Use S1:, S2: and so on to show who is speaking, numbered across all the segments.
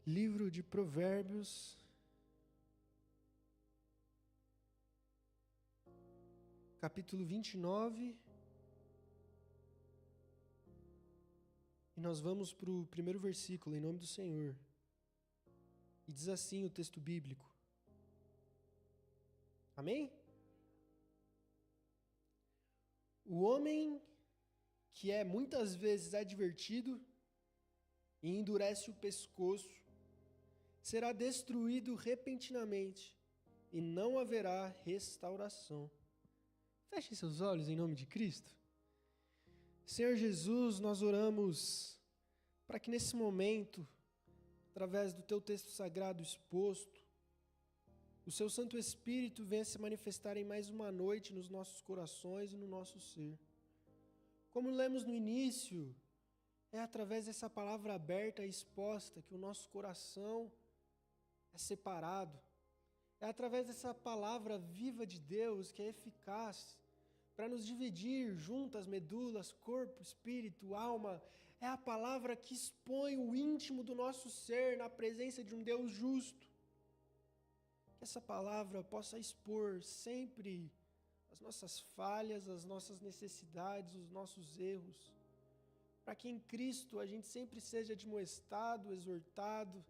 S1: Livro de Provérbios, capítulo 29, e nós vamos para o primeiro versículo, em nome do Senhor. E diz assim o texto bíblico. Amém? O homem que é muitas vezes advertido e endurece o pescoço, será destruído repentinamente e não haverá restauração. Feche seus olhos em nome de Cristo. Senhor Jesus, nós oramos para que nesse momento, através do Teu texto sagrado exposto, o Seu Santo Espírito venha se manifestar em mais uma noite nos nossos corações e no nosso ser. Como lemos no início, é através dessa palavra aberta e exposta que o nosso coração é separado. É através dessa palavra viva de Deus que é eficaz para nos dividir juntas, medulas, corpo, espírito, alma. É a palavra que expõe o íntimo do nosso ser na presença de um Deus justo. Que essa palavra possa expor sempre as nossas falhas, as nossas necessidades, os nossos erros, para que em Cristo a gente sempre seja admoestado, exortado,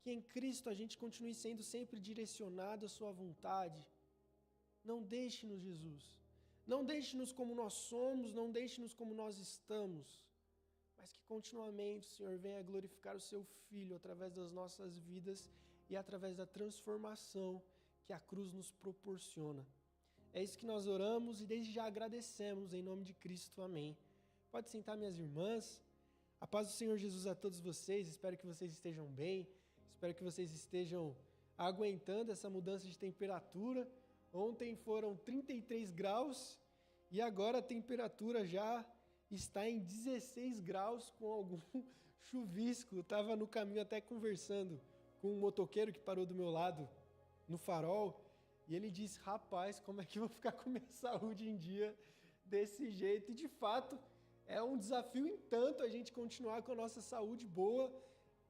S1: que em Cristo a gente continue sendo sempre direcionado à sua vontade. Não deixe-nos, Jesus. Não deixe-nos como nós somos, não deixe-nos como nós estamos, mas que continuamente o Senhor venha glorificar o seu Filho através das nossas vidas e através da transformação que a cruz nos proporciona. É isso que nós oramos e desde já agradecemos em nome de Cristo. Amém. Pode sentar, minhas irmãs. A paz do Senhor Jesus a todos vocês. Espero que vocês estejam bem. Espero que vocês estejam aguentando essa mudança de temperatura. Ontem foram 33 graus e agora a temperatura já está em 16 graus com algum chuvisco. Eu estava no caminho até conversando com um motoqueiro que parou do meu lado no farol e ele disse: rapaz, como é que eu vou ficar com minha saúde em dia desse jeito? E de fato é um desafio em tanto a gente continuar com a nossa saúde boa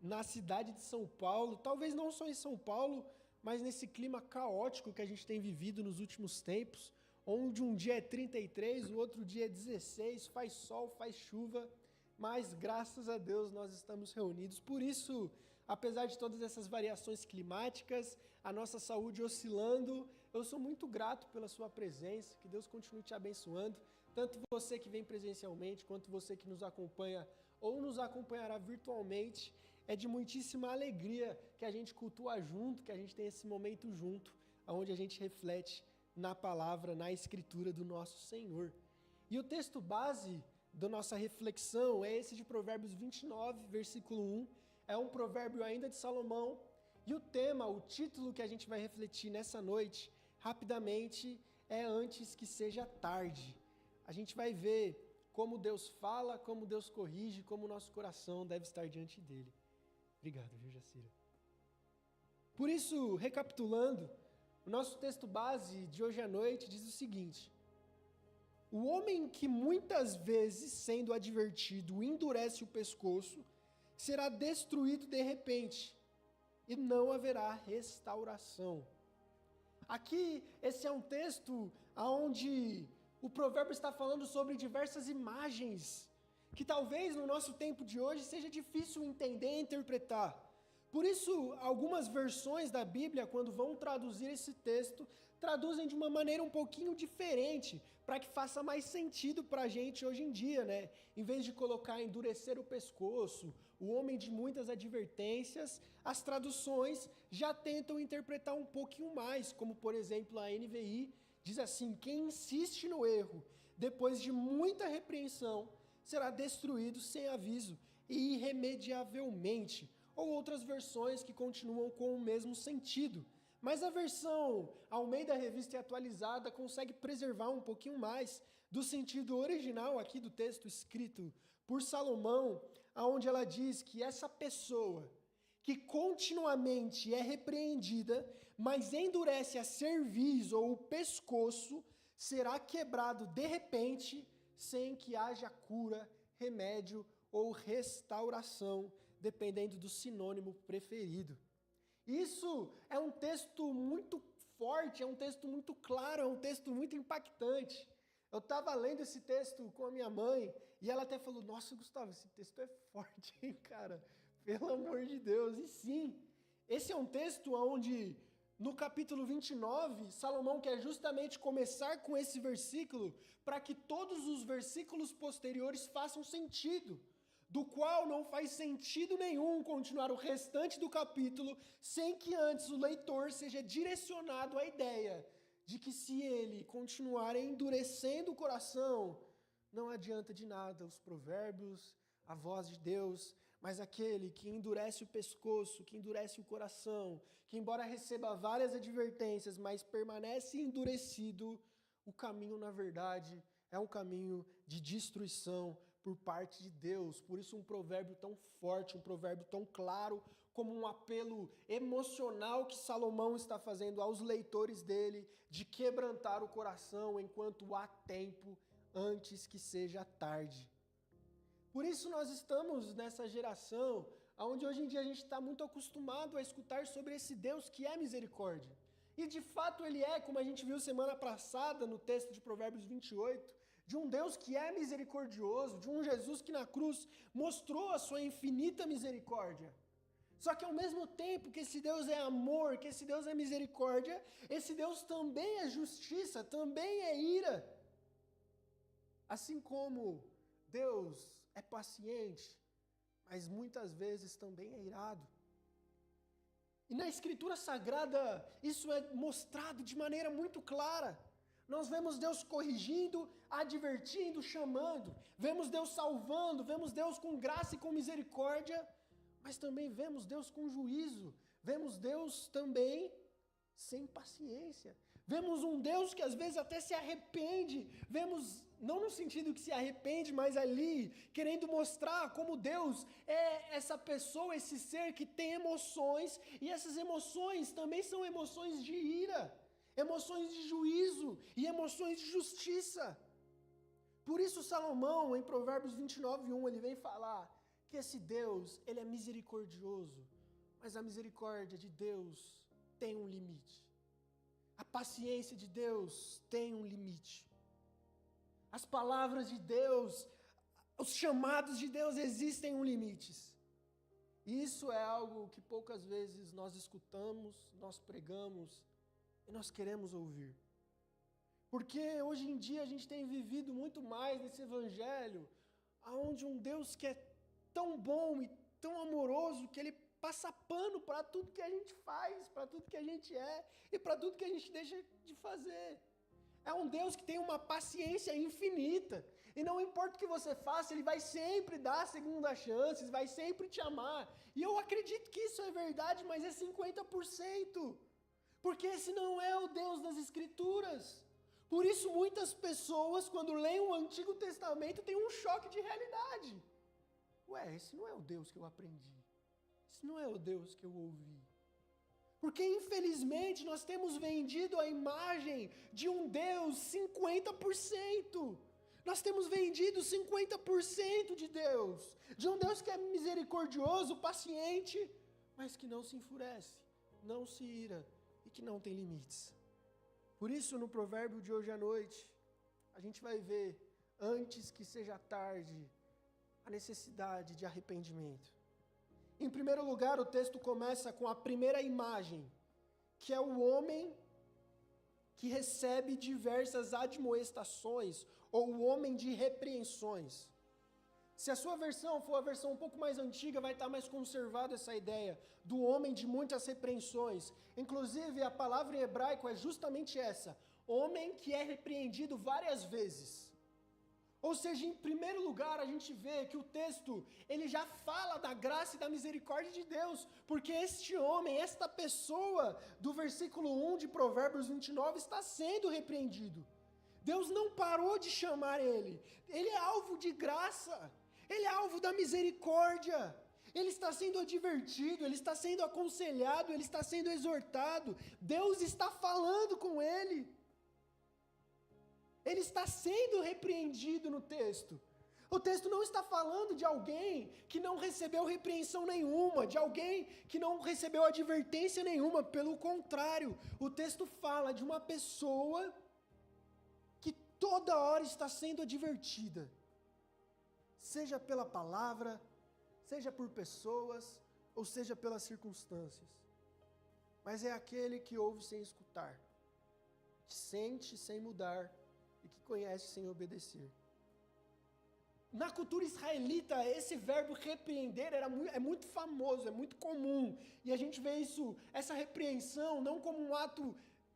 S1: na cidade de São Paulo, talvez não só em São Paulo, mas nesse clima caótico que a gente tem vivido nos últimos tempos, onde um dia é 33, o outro dia é 16, faz sol, faz chuva, mas graças a Deus nós estamos reunidos. Por isso, apesar de todas essas variações climáticas, a nossa saúde oscilando, eu sou muito grato pela sua presença, que Deus continue te abençoando, tanto você que vem presencialmente, quanto você que nos acompanha ou nos acompanhará virtualmente. É de muitíssima alegria que a gente cultua junto, que a gente tem esse momento junto, onde a gente reflete na palavra, na escritura do nosso Senhor. E o texto base da nossa reflexão é esse de Provérbios 29, versículo 1. É um provérbio ainda de Salomão. E o tema, o título que a gente vai refletir nessa noite, rapidamente, é Antes que seja tarde. A gente vai ver como Deus fala, como Deus corrige, como o nosso coração deve estar diante dele. Obrigado, viu, Jacira? Por isso, recapitulando, o nosso texto base de hoje à noite diz o seguinte: o homem que muitas vezes, sendo advertido, endurece o pescoço, será destruído de repente, e não haverá restauração. Aqui, esse é um texto onde o provérbio está falando sobre diversas imagens que talvez no nosso tempo de hoje seja difícil entender e interpretar. Por isso, algumas versões da Bíblia, quando vão traduzir esse texto, traduzem de uma maneira um pouquinho diferente, para que faça mais sentido para a gente hoje em dia, né? Em vez de colocar endurecer o pescoço, o homem de muitas advertências, as traduções já tentam interpretar um pouquinho mais, como por exemplo a NVI diz assim: quem insiste no erro, depois de muita repreensão, será destruído sem aviso e irremediavelmente. Ou outras versões que continuam com o mesmo sentido. Mas a versão Almeida Revista e Atualizada consegue preservar um pouquinho mais do sentido original aqui do texto escrito por Salomão, onde ela diz que essa pessoa que continuamente é repreendida, mas endurece a cerviz ou o pescoço, será quebrado de repente, sem que haja cura, remédio ou restauração dependendo do sinônimo preferido. Isso é um texto muito forte, é um texto muito claro, é um texto muito impactante. Eu estava lendo esse texto com a minha mãe e ela até falou, nossa, Gustavo, esse texto é forte, hein, cara? Pelo amor de Deus. E sim, esse é um texto onde, no capítulo 29, Salomão quer justamente começar com esse versículo para que todos os versículos posteriores façam sentido, do qual não faz sentido nenhum continuar o restante do capítulo sem que antes o leitor seja direcionado à ideia de que se ele continuar endurecendo o coração, não adianta de nada os provérbios, a voz de Deus, mas aquele que endurece o pescoço, que endurece o coração, que embora receba várias advertências, mas permanece endurecido, o caminho, na verdade, é um caminho de destruição por parte de Deus. Por isso um provérbio tão forte, um provérbio tão claro, como um apelo emocional que Salomão está fazendo aos leitores dele, de quebrantar o coração enquanto há tempo, antes que seja tarde. Por isso nós estamos nessa geração, onde hoje em dia a gente está muito acostumado a escutar sobre esse Deus que é misericórdia. E de fato ele é, como a gente viu semana passada no texto de Provérbios 28, de um Deus que é misericordioso, de um Jesus que na cruz mostrou a sua infinita misericórdia. Só que ao mesmo tempo que esse Deus é amor, que esse Deus é misericórdia, esse Deus também é justiça, também é ira. Assim como Deus é paciente, mas muitas vezes também é irado. E na Escritura Sagrada, isso é mostrado de maneira muito clara. Nós vemos Deus corrigindo, advertindo, chamando. Vemos Deus salvando, vemos Deus com graça e com misericórdia, mas também vemos Deus com juízo. Vemos Deus também sem paciência. Vemos um Deus que às vezes até se arrepende. Vemos, não no sentido que se arrepende, mas ali, querendo mostrar como Deus é essa pessoa, esse ser que tem emoções, e essas emoções também são emoções de ira, emoções de juízo e emoções de justiça. Por isso Salomão, em Provérbios 29:1, ele vem falar que esse Deus, ele é misericordioso, mas a misericórdia de Deus tem um limite. A paciência de Deus tem um limite. As palavras de Deus, os chamados de Deus existem um limites. E isso é algo que poucas vezes nós escutamos, nós pregamos e nós queremos ouvir. Porque hoje em dia a gente tem vivido muito mais nesse evangelho, onde um Deus que é tão bom e tão amoroso que ele passa pano para tudo que a gente faz, para tudo que a gente é e para tudo que a gente deixa de fazer. É um Deus que tem uma paciência infinita. E não importa o que você faça, Ele vai sempre dar segunda chances, vai sempre te amar. E eu acredito que isso é verdade, mas é 50%. Porque esse não é o Deus das Escrituras. Por isso muitas pessoas, quando leem o Antigo Testamento, têm um choque de realidade. Ué, esse não é o Deus que eu aprendi. Esse não é o Deus que eu ouvi. Porque infelizmente nós temos vendido a imagem de um Deus 50%. Nós temos vendido 50% de Deus. De um Deus que é misericordioso, paciente, mas que não se enfurece, não se ira e que não tem limites. Por isso no provérbio de hoje à noite, a gente vai ver, antes que seja tarde, a necessidade de arrependimento. Em primeiro lugar, o texto começa com a primeira imagem, que é o homem que recebe diversas admoestações, ou o homem de repreensões. Se a sua versão for a versão um pouco mais antiga, vai estar mais conservada essa ideia do homem de muitas repreensões. Inclusive, a palavra em hebraico é justamente essa, homem que é repreendido várias vezes. Ou seja, em primeiro lugar, a gente vê que o texto, ele já fala da graça e da misericórdia de Deus, porque este homem, esta pessoa, do versículo 1 de Provérbios 29, está sendo repreendido. Deus não parou de chamar ele é alvo de graça, ele é alvo da misericórdia, ele está sendo advertido, ele está sendo aconselhado, ele está sendo exortado, Deus está falando com ele. Ele está sendo repreendido no texto. O texto não está falando de alguém que não recebeu repreensão nenhuma, de alguém que não recebeu advertência nenhuma. Pelo contrário, o texto fala de uma pessoa que toda hora está sendo advertida. Seja pela palavra, seja por pessoas, ou seja pelas circunstâncias. Mas é aquele que ouve sem escutar, que sente sem mudar e que conhece sem obedecer. Na cultura israelita, esse verbo repreender é muito famoso, é muito comum. E a gente vê essa repreensão não como um ato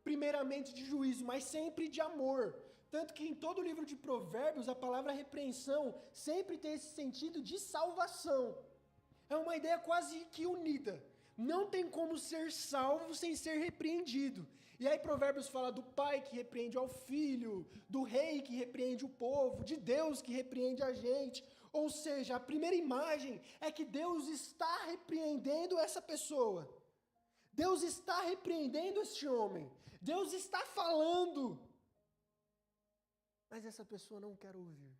S1: primeiramente de juízo, mas sempre de amor. Tanto que em todo o livro de Provérbios, a palavra repreensão sempre tem esse sentido de salvação. É uma ideia quase que unida. Não tem como ser salvo sem ser repreendido. E aí Provérbios fala do pai que repreende ao filho, do rei que repreende o povo, de Deus que repreende a gente. Ou seja, a primeira imagem é que Deus está repreendendo essa pessoa. Deus está repreendendo este homem. Deus está falando. Mas essa pessoa não quer ouvir.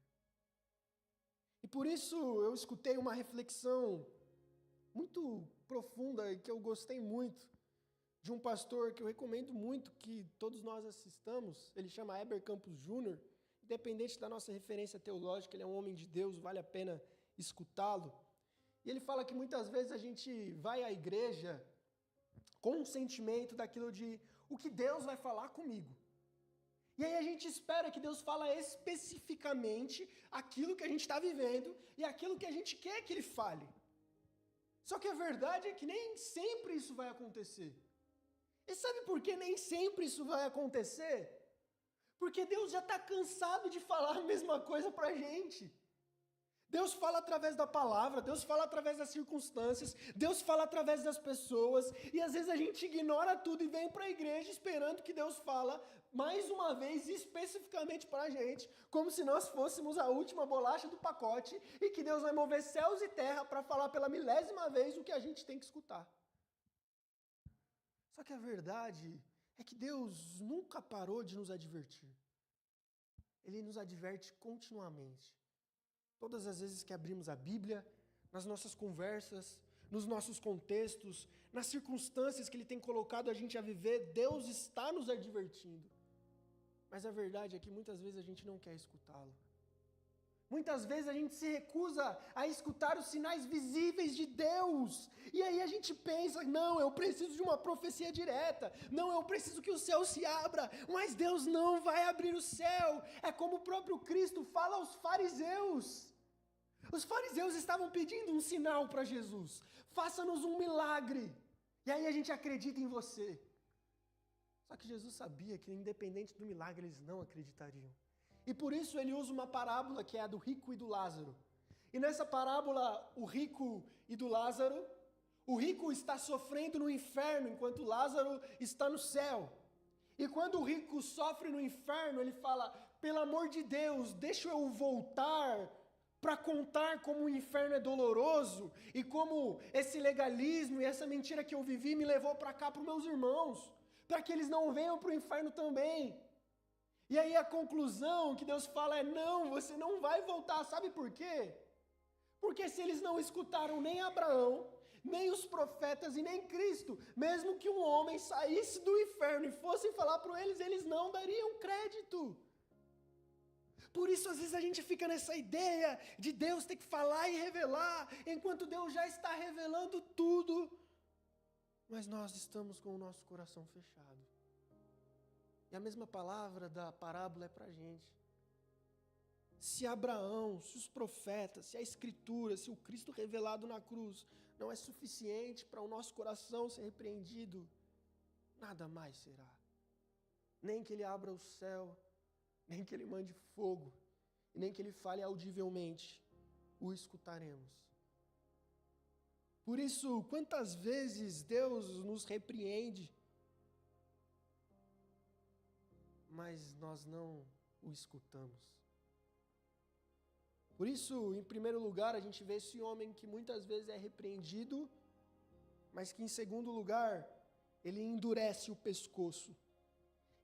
S1: E por isso eu escutei uma reflexão muito profunda e que eu gostei muito, de um pastor que eu recomendo muito que todos nós assistamos. Ele chama Heber Campos Júnior. Independente da nossa referência teológica, ele é um homem de Deus, vale a pena escutá-lo. E ele fala que muitas vezes a gente vai à igreja com um sentimento daquilo de o que Deus vai falar comigo. E aí a gente espera que Deus fale especificamente aquilo que a gente está vivendo e aquilo que a gente quer que Ele fale. Só que a verdade é que nem sempre isso vai acontecer. E sabe por que nem sempre isso vai acontecer? Porque Deus já está cansado de falar a mesma coisa para a gente. Deus fala através da palavra, Deus fala através das circunstâncias, Deus fala através das pessoas, e às vezes a gente ignora tudo e vem para a igreja esperando que Deus fala mais uma vez especificamente para a gente, como se nós fôssemos a última bolacha do pacote e que Deus vai mover céus e terra para falar pela 1000ª vez o que a gente tem que escutar. Só que a verdade é que Deus nunca parou de nos advertir. Ele nos adverte continuamente. Todas as vezes que abrimos a Bíblia, nas nossas conversas, nos nossos contextos, nas circunstâncias que Ele tem colocado a gente a viver, Deus está nos advertindo. Mas a verdade é que muitas vezes a gente não quer escutá-lo. Muitas vezes a gente se recusa a escutar os sinais visíveis de Deus. E aí a gente pensa, não, eu preciso de uma profecia direta. Não, eu preciso que o céu se abra. Mas Deus não vai abrir o céu. É como o próprio Cristo fala aos fariseus. Os fariseus estavam pedindo um sinal para Jesus. Faça-nos um milagre. E aí a gente acredita em você. Só que Jesus sabia que independente do milagre eles não acreditariam. E por isso ele usa uma parábola que é a do rico e do Lázaro. E nessa parábola, o rico e do Lázaro, o rico está sofrendo no inferno, enquanto Lázaro está no céu. E quando o rico sofre no inferno, ele fala, pelo amor de Deus, deixa eu voltar para contar como o inferno é doloroso e como esse legalismo e essa mentira que eu vivi me levou para cá para os meus irmãos, para que eles não venham para o inferno também. E aí a conclusão que Deus fala é, não, você não vai voltar, sabe por quê? Porque se eles não escutaram nem Abraão, nem os profetas e nem Cristo, mesmo que um homem saísse do inferno e fosse falar para eles, eles não dariam crédito. Por isso, às vezes, a gente fica nessa ideia de Deus ter que falar e revelar, enquanto Deus já está revelando tudo, mas nós estamos com o nosso coração fechado. E a mesma palavra da parábola é para a gente. Se Abraão, se os profetas, se a Escritura, se o Cristo revelado na cruz não é suficiente para o nosso coração ser repreendido, nada mais será. Nem que Ele abra o céu, nem que Ele mande fogo, e nem que Ele fale audivelmente, o escutaremos. Por isso, quantas vezes Deus nos repreende, mas nós não o escutamos. Por isso, em primeiro lugar, a gente vê esse homem que muitas vezes é repreendido, mas que em segundo lugar, ele endurece o pescoço.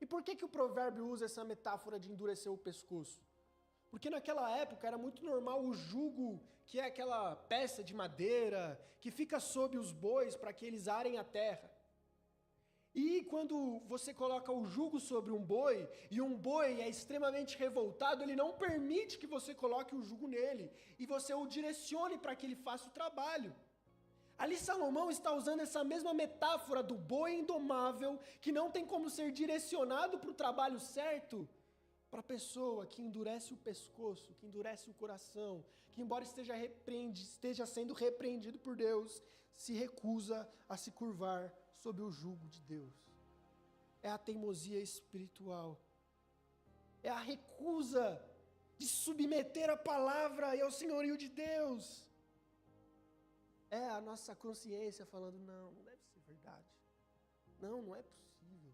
S1: E por que o provérbio usa essa metáfora de endurecer o pescoço? Porque naquela época era muito normal o jugo, que é aquela peça de madeira que fica sob os bois para que eles arem a terra. E quando você coloca o jugo sobre um boi, e um boi é extremamente revoltado, ele não permite que você coloque o jugo nele, e você o direcione para que ele faça o trabalho. Ali Salomão está usando essa mesma metáfora do boi indomável, que não tem como ser direcionado para o trabalho certo, para a pessoa que endurece o pescoço, que endurece o coração, que embora esteja sendo repreendido por Deus, se recusa a se curvar sob o jugo de Deus. É a teimosia espiritual. É a recusa de submeter a palavra e ao senhorio de Deus. É a nossa consciência falando, não deve ser verdade. Não é possível.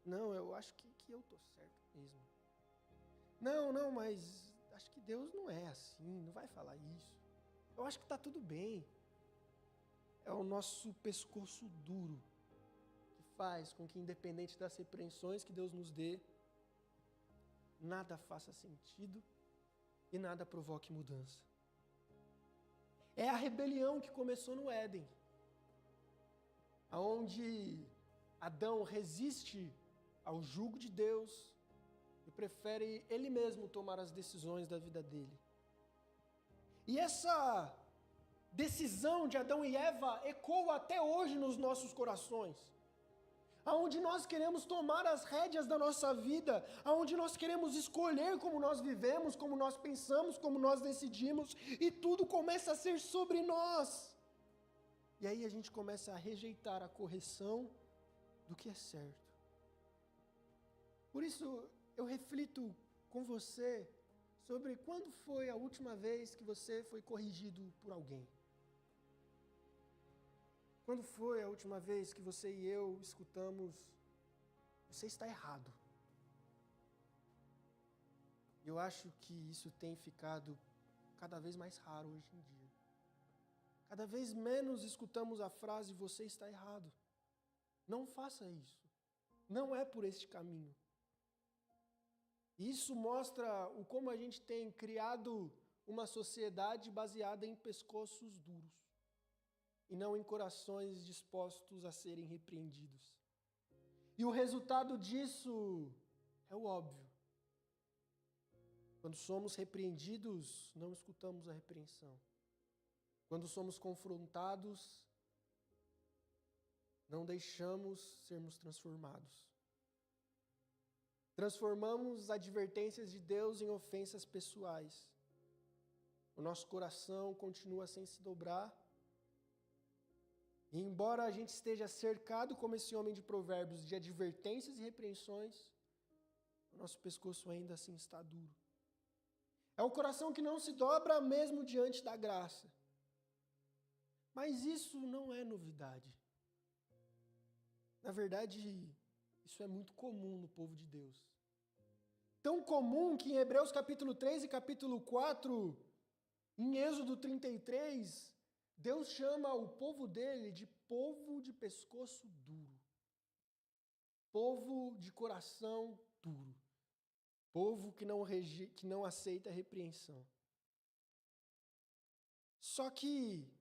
S1: Não, eu acho que eu estou certo mesmo. Não, mas acho que Deus não é assim, não vai falar isso. Eu acho que está tudo bem. É o nosso pescoço duro que faz com que, independente das repreensões que Deus nos dê, nada faça sentido e nada provoque mudança. É a rebelião que começou no Éden, onde Adão resiste ao jugo de Deus e prefere ele mesmo tomar as decisões da vida dele. E essa decisão de Adão e Eva ecoa até hoje nos nossos corações, aonde nós queremos tomar as rédeas da nossa vida, aonde nós queremos escolher como nós vivemos, como nós pensamos, como nós decidimos, e tudo começa a ser sobre nós. E aí a gente começa a rejeitar a correção do que é certo. Por isso, eu reflito com você sobre quando foi a última vez que você foi corrigido por alguém. Quando foi a última vez que você e eu escutamos, você está errado? Eu acho que isso tem ficado cada vez mais raro hoje em dia. Cada vez menos escutamos a frase, você está errado. Não faça isso. Não é por este caminho. Isso mostra o como a gente tem criado uma sociedade baseada em pescoços duros e não em corações dispostos a serem repreendidos. E o resultado disso é o óbvio. Quando somos repreendidos, não escutamos a repreensão. Quando somos confrontados, não deixamos sermos transformados. Transformamos advertências de Deus em ofensas pessoais. O nosso coração continua sem se dobrar. E embora a gente esteja cercado, como esse homem de Provérbios, de advertências e repreensões, o nosso pescoço ainda assim está duro. É o coração que não se dobra mesmo diante da graça. Mas isso não é novidade. Na verdade, isso é muito comum no povo de Deus. Tão comum que em Hebreus capítulo 3 e capítulo 4, em Êxodo 33, Deus chama o povo dele de povo de pescoço duro. Povo de coração duro. Povo que não aceita a repreensão. Só que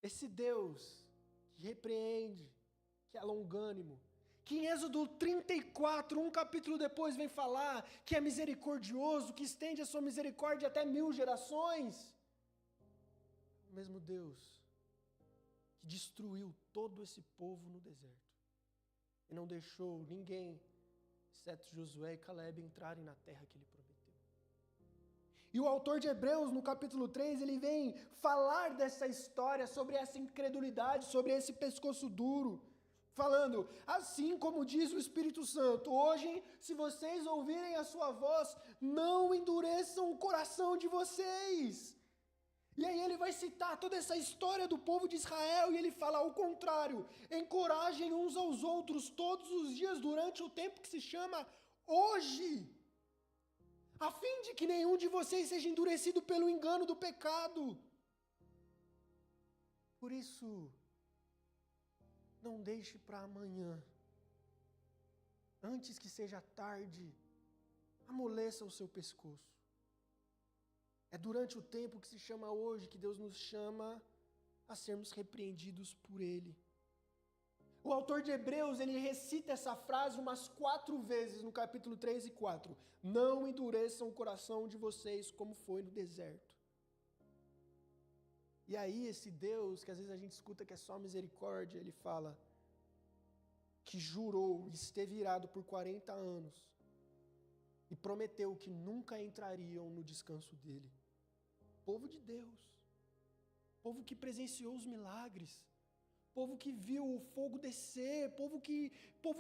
S1: esse Deus que repreende, que é longânimo, que em Êxodo 34, um capítulo depois, vem falar que é misericordioso, que estende a sua misericórdia até 1000 gerações. O mesmo Deus que destruiu todo esse povo no deserto e não deixou ninguém, exceto Josué e Caleb, entrarem na terra que ele prometeu. E o autor de Hebreus, no capítulo 3, ele vem falar dessa história, sobre essa incredulidade, sobre esse pescoço duro, falando, assim como diz o Espírito Santo, hoje, se vocês ouvirem a sua voz, não endureçam o coração de vocês. E aí ele vai citar toda essa história do povo de Israel, e ele fala ao contrário, encorajem uns aos outros todos os dias durante o tempo que se chama hoje, a fim de que nenhum de vocês seja endurecido pelo engano do pecado. Por isso, não deixe para amanhã, antes que seja tarde, amoleça o seu pescoço. É durante o tempo que se chama hoje que Deus nos chama a sermos repreendidos por Ele. O autor de Hebreus, ele recita essa frase umas 4 vezes no capítulo 3 e 4. Não endureçam o coração de vocês como foi no deserto. E aí esse Deus, que às vezes a gente escuta que é só misericórdia, ele fala que jurou e esteve irado por 40 anos e prometeu que nunca entrariam no descanso dele. Povo de Deus, povo que presenciou os milagres, povo que viu o fogo descer, povo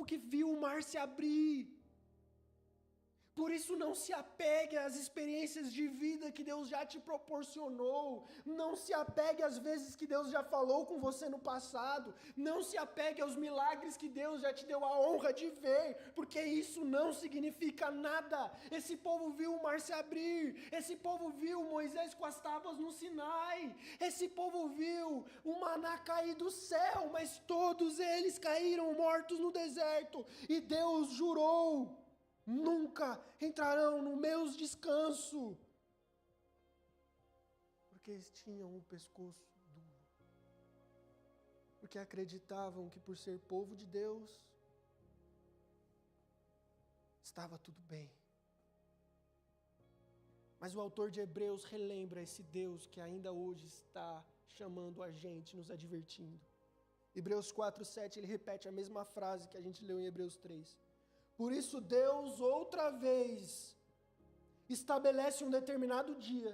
S1: que viu o mar se abrir. Por isso não se apegue às experiências de vida que Deus já te proporcionou. Não se apegue às vezes que Deus já falou com você no passado. Não se apegue aos milagres que Deus já te deu a honra de ver, porque isso não significa nada. Esse povo viu o mar se abrir. Esse povo viu Moisés com as tábuas no Sinai. Esse povo viu o maná cair do céu, mas todos eles caíram mortos no deserto. E Deus jurou: nunca entrarão no meu descanso, porque eles tinham o pescoço duro, porque acreditavam que por ser povo de Deus, estava tudo bem. Mas o autor de Hebreus relembra esse Deus que ainda hoje está chamando a gente, nos advertindo. Hebreus 4:7, ele repete a mesma frase que a gente leu em Hebreus 3. Por isso Deus outra vez estabelece um determinado dia,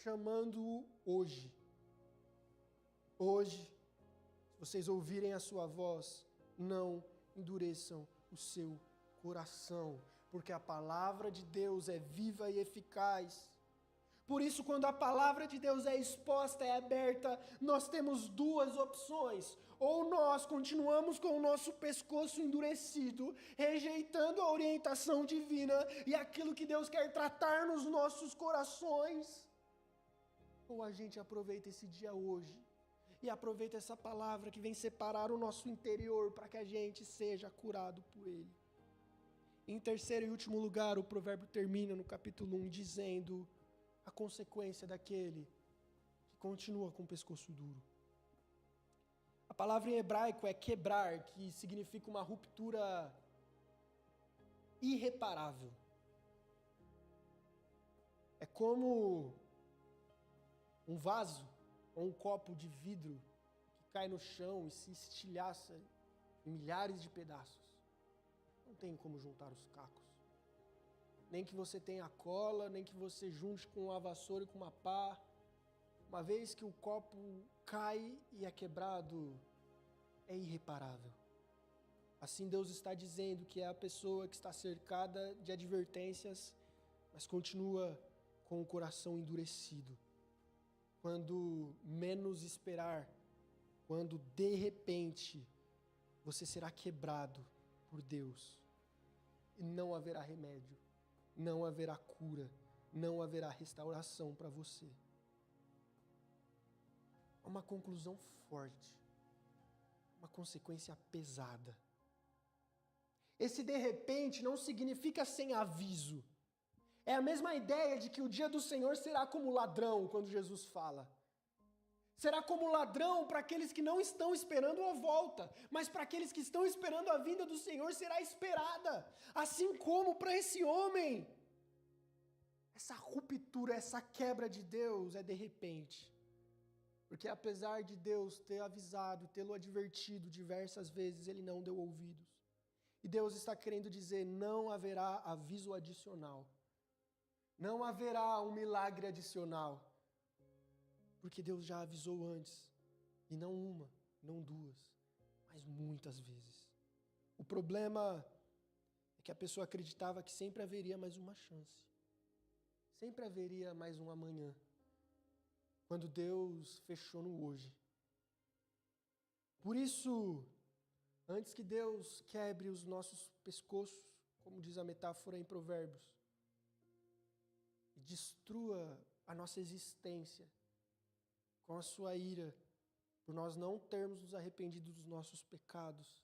S1: chamando-o hoje. Hoje, se vocês ouvirem a sua voz, não endureçam o seu coração, porque a palavra de Deus é viva e eficaz. Por isso, quando a palavra de Deus é exposta, é aberta, nós temos 2 opções. Ou nós continuamos com o nosso pescoço endurecido, rejeitando a orientação divina e aquilo que Deus quer tratar nos nossos corações. Ou a gente aproveita esse dia hoje e aproveita essa palavra que vem separar o nosso interior para que a gente seja curado por Ele. Em terceiro e último lugar, o provérbio termina no capítulo 1 dizendo a consequência daquele que continua com o pescoço duro. A palavra em hebraico é quebrar, que significa uma ruptura irreparável. É como um vaso ou um copo de vidro que cai no chão e se estilhaça em milhares de pedaços. Não tem como juntar os cacos. Nem que você tenha cola, nem que você junte com uma vassoura e com uma pá. Uma vez que o copo cai e é quebrado, é irreparável. Assim Deus está dizendo que é a pessoa que está cercada de advertências, mas continua com o coração endurecido. Quando menos esperar, quando de repente você será quebrado por Deus, e não haverá remédio, não haverá cura, não haverá restauração para você. É uma conclusão forte, uma consequência pesada. Esse de repente não significa sem aviso. É a mesma ideia de que o dia do Senhor será como ladrão, quando Jesus fala. Será como ladrão para aqueles que não estão esperando a volta, mas para aqueles que estão esperando a vinda do Senhor será esperada. Assim como para esse homem. Essa ruptura, essa quebra de Deus é de repente. Porque apesar de Deus ter avisado, tê-lo advertido diversas vezes, ele não deu ouvidos. E Deus está querendo dizer, não haverá aviso adicional. Não haverá um milagre adicional. Porque Deus já avisou antes. E não uma, não 2, mas muitas vezes. O problema é que a pessoa acreditava que sempre haveria mais uma chance. Sempre haveria mais um amanhã. Quando Deus fechou no hoje. Por isso, antes que Deus quebre os nossos pescoços, como diz a metáfora em Provérbios, e destrua a nossa existência com a sua ira, por nós não termos nos arrependido dos nossos pecados,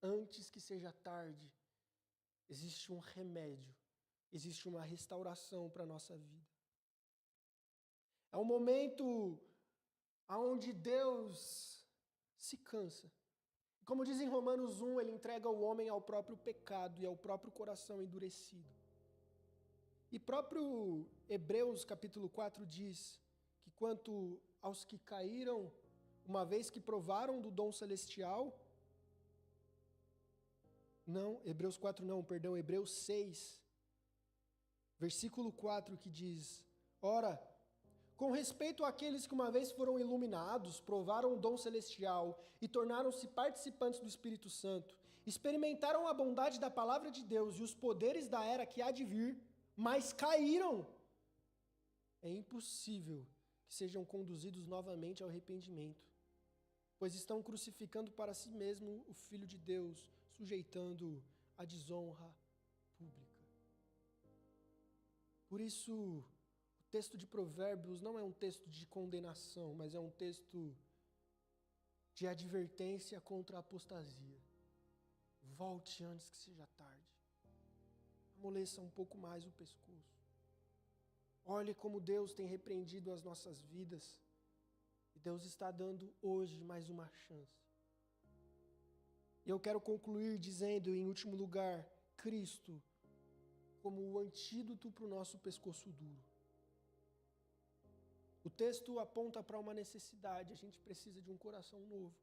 S1: antes que seja tarde, existe um remédio, existe uma restauração para a nossa vida. É um momento onde Deus se cansa. Como diz em Romanos 1, ele entrega o homem ao próprio pecado e ao próprio coração endurecido. E próprio Hebreus capítulo 4 diz que quanto aos que caíram, uma vez que provaram do dom celestial, Hebreus 6, versículo 4, que diz: ora, com respeito àqueles que uma vez foram iluminados, provaram o dom celestial e tornaram-se participantes do Espírito Santo, experimentaram a bondade da palavra de Deus e os poderes da era que há de vir, mas caíram. É impossível que sejam conduzidos novamente ao arrependimento, pois estão crucificando para si mesmo o Filho de Deus, sujeitando a desonra pública. Por isso, o texto de Provérbios não é um texto de condenação, mas é um texto de advertência contra a apostasia. Volte antes que seja tarde. Amoleça um pouco mais o pescoço. Olhe como Deus tem repreendido as nossas vidas. E Deus está dando hoje mais uma chance. E eu quero concluir dizendo, em último lugar, Cristo como o antídoto para o nosso pescoço duro. O texto aponta para uma necessidade, a gente precisa de um coração novo.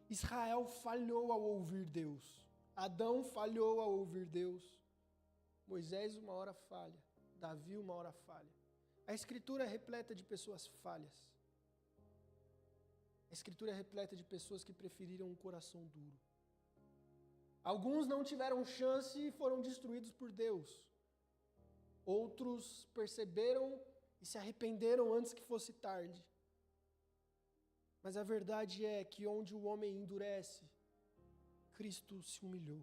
S1: Israel falhou ao ouvir Deus. Adão falhou ao ouvir Deus. Moisés uma hora falha. Davi uma hora falha. A Escritura é repleta de pessoas falhas. A Escritura é repleta de pessoas que preferiram um coração duro. Alguns não tiveram chance e foram destruídos por Deus. Outros perceberam e se arrependeram antes que fosse tarde. Mas a verdade é que onde o homem endurece, Cristo se humilhou.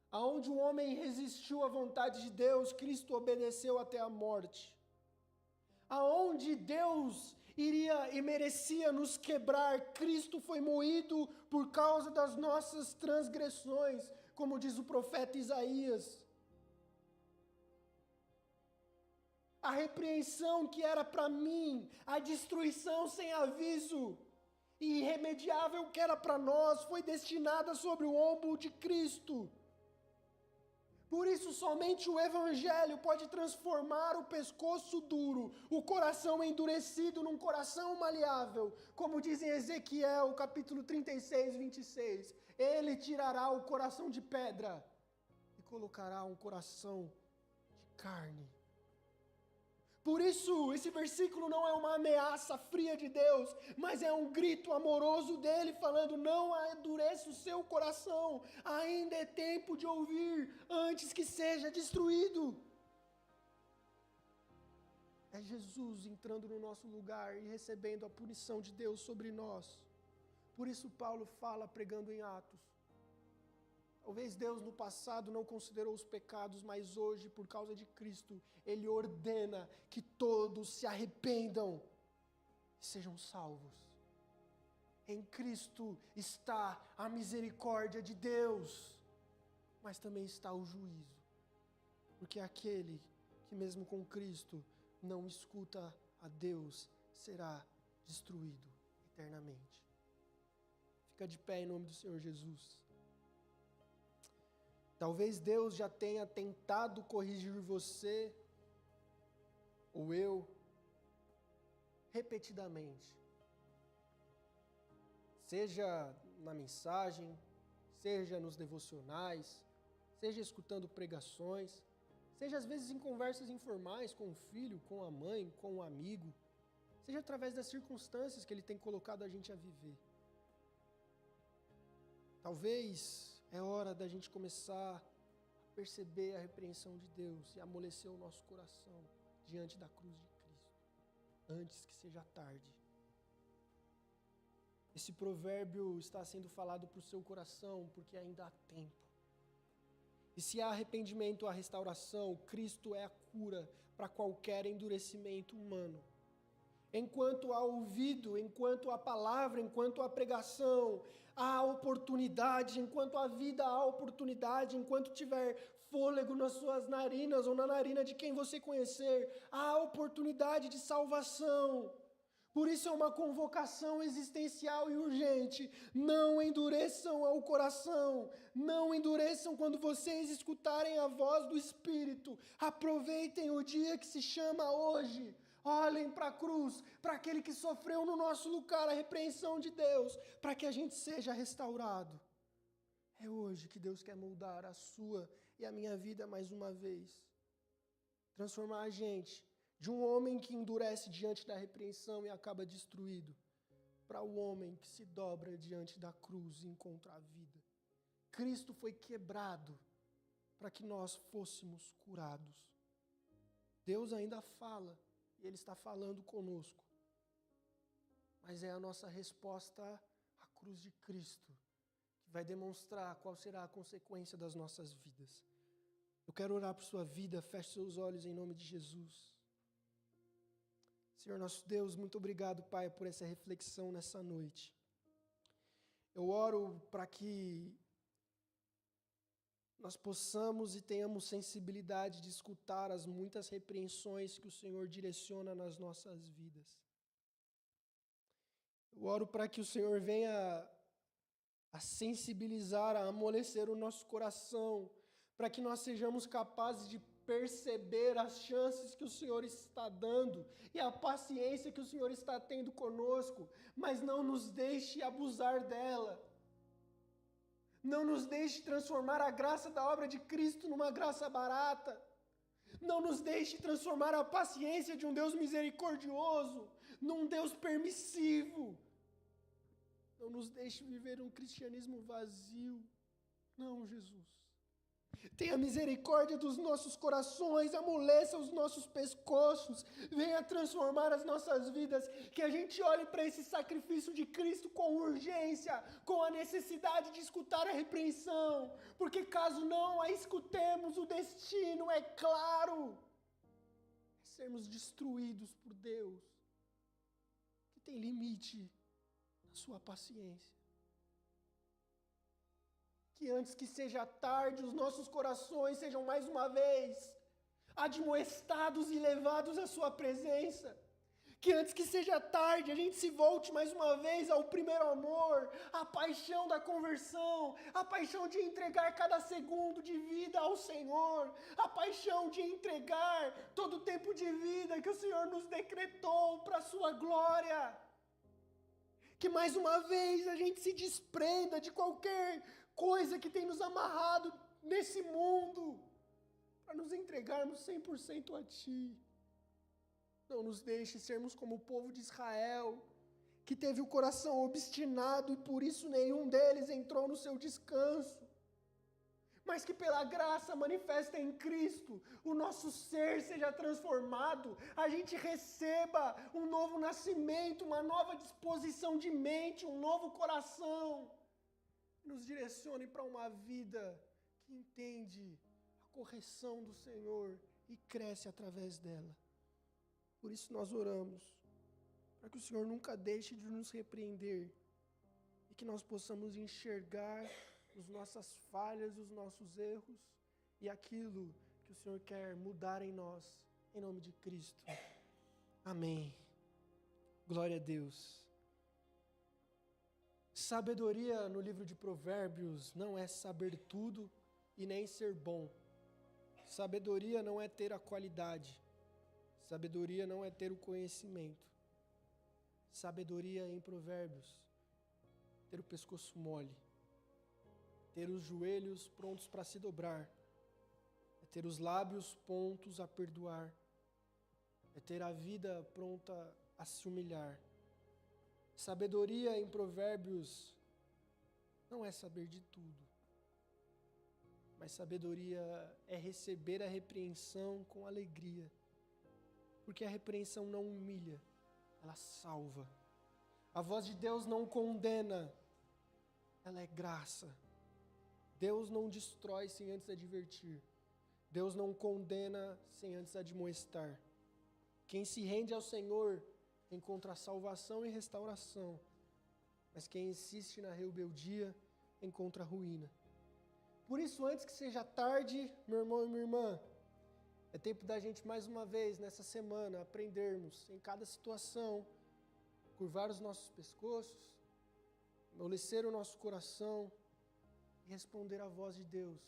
S1: Aonde o homem resistiu à vontade de Deus, Cristo obedeceu até a morte. Aonde Deus iria e merecia nos quebrar, Cristo foi moído por causa das nossas transgressões, como diz o profeta Isaías. A repreensão que era para mim, a destruição sem aviso e irremediável que era para nós, foi destinada sobre o ombro de Cristo. Por isso, somente o Evangelho pode transformar o pescoço duro, o coração endurecido num coração maleável. Como diz em Ezequiel, capítulo 36, 26. Ele tirará o coração de pedra e colocará um coração de carne. Por isso, esse versículo não é uma ameaça fria de Deus, mas é um grito amoroso dele falando: não endureça o seu coração, ainda é tempo de ouvir antes que seja destruído. É Jesus entrando no nosso lugar e recebendo a punição de Deus sobre nós. Por isso Paulo fala, pregando em Atos: talvez Deus no passado não considerou os pecados, mas hoje, por causa de Cristo, Ele ordena que todos se arrependam e sejam salvos. Em Cristo está a misericórdia de Deus, mas também está o juízo. Porque aquele que mesmo com Cristo não escuta a Deus será destruído eternamente. Fica de pé em nome do Senhor Jesus. Talvez Deus já tenha tentado corrigir você, ou eu, repetidamente. Seja na mensagem, seja nos devocionais, seja escutando pregações, seja às vezes em conversas informais com o filho, com a mãe, com um amigo, seja através das circunstâncias que Ele tem colocado a gente a viver. Talvez é hora da gente começar a perceber a repreensão de Deus e amolecer o nosso coração diante da cruz de Cristo, antes que seja tarde. Esse provérbio está sendo falado para o seu coração porque ainda há tempo. E se há arrependimento, há restauração. Cristo é a cura para qualquer endurecimento humano. enquanto há ouvido, enquanto há palavra, enquanto há pregação, há oportunidade, enquanto há vida há oportunidade, enquanto tiver fôlego nas suas narinas ou na narina de quem você conhecer, há oportunidade de salvação. Por isso é uma convocação existencial e urgente. Não endureçam o coração. Não endureçam quando vocês escutarem a voz do Espírito. Aproveitem o dia que se chama hoje. Olhem para a cruz, para aquele que sofreu no nosso lugar a repreensão de Deus, para que a gente seja restaurado. É hoje que Deus quer moldar a sua e a minha vida mais uma vez. Transformar a gente de um homem que endurece diante da repreensão e acaba destruído, para o homem que se dobra diante da cruz e encontra a vida. Cristo foi quebrado para que nós fôssemos curados. Deus ainda fala, e Ele está falando conosco. Mas é a nossa resposta à cruz de Cristo que vai demonstrar qual será a consequência das nossas vidas. Eu quero orar por sua vida, feche seus olhos em nome de Jesus. Senhor nosso Deus, muito obrigado, Pai, por essa reflexão nessa noite. Eu oro para que nós possamos e tenhamos sensibilidade de escutar as muitas repreensões que o Senhor direciona nas nossas vidas. Eu oro para que o Senhor venha a sensibilizar, a amolecer o nosso coração, para que nós sejamos capazes de perceber as chances que o Senhor está dando e a paciência que o Senhor está tendo conosco, mas não nos deixe abusar dela. Não nos deixe transformar a graça da obra de Cristo numa graça barata. Não nos deixe transformar a paciência de um Deus misericordioso num Deus permissivo. Não nos deixe viver um cristianismo vazio. Não, Jesus. Tenha misericórdia dos nossos corações, amoleça os nossos pescoços, venha transformar as nossas vidas, que a gente olhe para esse sacrifício de Cristo com urgência, com a necessidade de escutar a repreensão, porque caso não a escutemos, o destino é claro, é sermos destruídos por Deus, que tem limite na sua paciência. Que antes que seja tarde, os nossos corações sejam mais uma vez admoestados e levados à sua presença. Que antes que seja tarde, a gente se volte mais uma vez ao primeiro amor, à paixão da conversão, à paixão de entregar cada segundo de vida ao Senhor, à paixão de entregar todo o tempo de vida que o Senhor nos decretou para a sua glória. Que mais uma vez a gente se desprenda de qualquer coisa que tem nos amarrado nesse mundo, para nos entregarmos 100% a Ti. Não nos deixe sermos como o povo de Israel, que teve o coração obstinado e por isso nenhum deles entrou no seu descanso. Mas que pela graça manifesta em Cristo, o nosso ser seja transformado, a gente receba um novo nascimento, uma nova disposição de mente, um novo coração. Nos direcione para uma vida que entende a correção do Senhor e cresce através dela. Por isso nós oramos, para que o Senhor nunca deixe de nos repreender e que nós possamos enxergar as nossas falhas, os nossos erros e aquilo que o Senhor quer mudar em nós, em nome de Cristo. Amém. Glória a Deus. Sabedoria no livro de Provérbios não é saber tudo e nem ser bom. Sabedoria não é ter a qualidade. Sabedoria não é ter o conhecimento. Sabedoria em Provérbios, ter o pescoço mole, ter os joelhos prontos para se dobrar, é ter os lábios prontos a perdoar, é ter a vida pronta a se humilhar. Sabedoria em Provérbios não é saber de tudo, mas sabedoria é receber a repreensão com alegria, porque a repreensão não humilha, ela salva. A voz de Deus não condena, ela é graça. Deus não destrói sem antes advertir. Deus não condena sem antes admoestar. Quem se rende ao Senhor encontra salvação e restauração, mas quem insiste na rebeldia encontra ruína. Por isso, antes que seja tarde, meu irmão e minha irmã, é tempo da gente mais uma vez, nessa semana, aprendermos em cada situação, curvar os nossos pescoços, amolecer o nosso coração e responder à voz de Deus,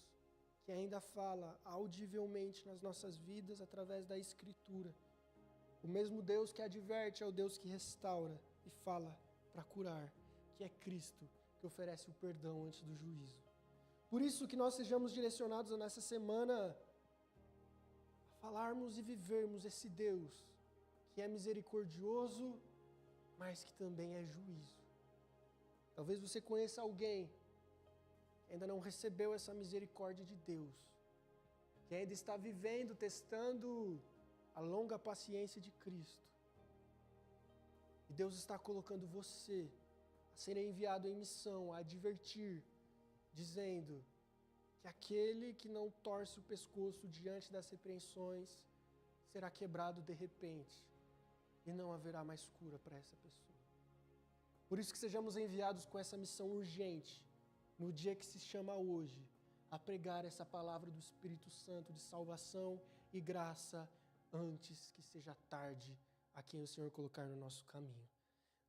S1: que ainda fala audivelmente nas nossas vidas através da Escritura. O mesmo Deus que adverte é o Deus que restaura e fala para curar, que é Cristo, que oferece o perdão antes do juízo. Por isso que nós sejamos direcionados nessa semana a falarmos e vivermos esse Deus que é misericordioso, mas que também é juízo. Talvez você conheça alguém que ainda não recebeu essa misericórdia de Deus, que ainda está vivendo, testando a longa paciência de Cristo. E Deus está colocando você a ser enviado em missão, a advertir, dizendo que aquele que não torce o pescoço diante das repreensões será quebrado de repente e não haverá mais cura para essa pessoa. Por isso que sejamos enviados com essa missão urgente, no dia que se chama hoje, a pregar essa palavra do Espírito Santo de salvação e graça antes que seja tarde a quem o Senhor colocar no nosso caminho.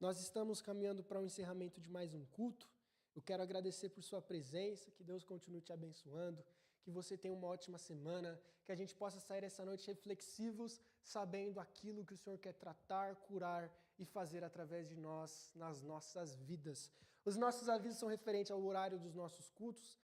S1: Nós estamos caminhando para o encerramento de mais um culto. Eu quero agradecer por sua presença, que Deus continue te abençoando, que você tenha uma ótima semana, que a gente possa sair essa noite reflexivos, sabendo aquilo que o Senhor quer tratar, curar e fazer através de nós, nas nossas vidas. Os nossos avisos são referentes ao horário dos nossos cultos.